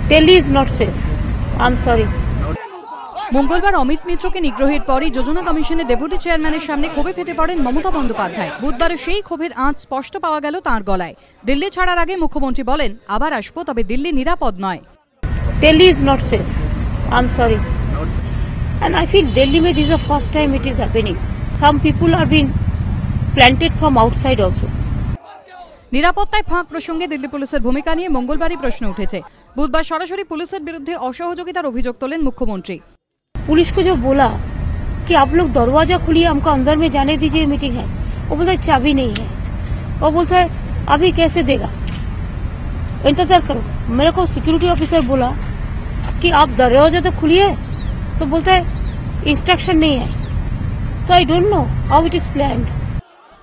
Delhi is not safe. I'm sorry. মঙ্গলবার অমিত মিত্রকে নিগ্রহের পরই যোজনা কমিশনের ডেপুটি চেয়ারম্যানের সামনে ক্ষোভে ফেটে পড়েন মমতা বন্দ্যোপাধ্যায়। বুধবারে সেই ক্ষোভের আঁচ স্পষ্ট পাওয়া গেল তাঁর গলায়। দিল্লি ছাড়ার আগে মুখ্যমন্ত্রী বলেন, আবার আসবো, তবে দিল্লি নিরাপদ নয়। Delhi is not safe. I'm sorry. And I feel Delhi mein this is the first time it is happening. Some people are being planted from outside also. নিরাপত্তায় ফাঁক প্রসঙ্গে দিল্লি পুলিশের ভূমিকা নিয়ে মঙ্গলবারই প্রশ্ন উঠেছে। বুধবার সরাসরি পুলিশের বিরুদ্ধে অসহযোগিতার অভিযোগ তোলেন মুখ্যমন্ত্রী। पुलिस को जो बोला कि आप लोग दरवाजा खोलिए, हमको अंदर में जाने दीजिए, मीटिंग है, वो बोलता है चाबी नहीं है। वो बोलता है अभी कैसे देगा, इंतजार करो। मेरे को सिक्योरिटी ऑफिसर बोला कि आप दरवाजा तो खोलिए, तो बोलता है इंस्ट्रक्शन नहीं है। तो I don't know how it is planned.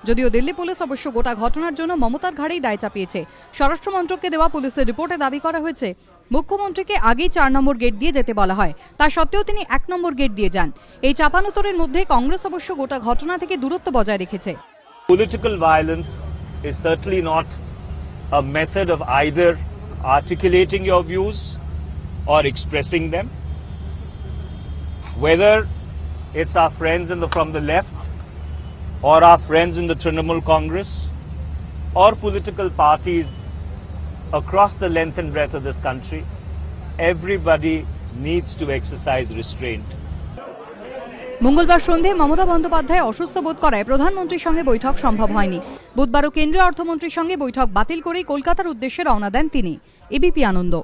যদিও দিল্লি পুলিশ অবশ্য গোটা ঘটনার জন্য মমতার ঘাড়েই দায় চাপিয়েছে। স্বরাষ্ট্র মন্ত্রককে দেওয়া পুলিশের রিপোর্টে দাবি করা হয়েছে, মুখ্যমন্ত্রীকে আগেই 4 নম্বর গেট দিয়ে যেতে বলা হয়, তা সত্ত্বেও তিনি 1 নম্বর গেট দিয়ে যান। এই চাপানোতরের মধ্যে কংগ্রেস অবশ্য গোটা ঘটনা থেকে দূরত্ব বজায় রেখেছে। Political violence is certainly not a method of either articulating your views or expressing them. Whether it's our friends from the left, or our friends in the Trinamool Congress, or political parties across the length and breadth of this country, everybody needs to exercise restraint. মঙ্গলবার সন্ধে মমতা বন্দ্যোপাধ্যায় অসুস্থ বোধ করায় প্রধানমন্ত্রীর সঙ্গে বৈঠক সম্ভব হয়নি। বুধবারও কেন্দ্রীয় অর্থমন্ত্রীর সঙ্গে বৈঠক বাতিল করেই কলকাতার উদ্দেশ্যে রওনা দেন তিনি। এবিপি আনন্দ।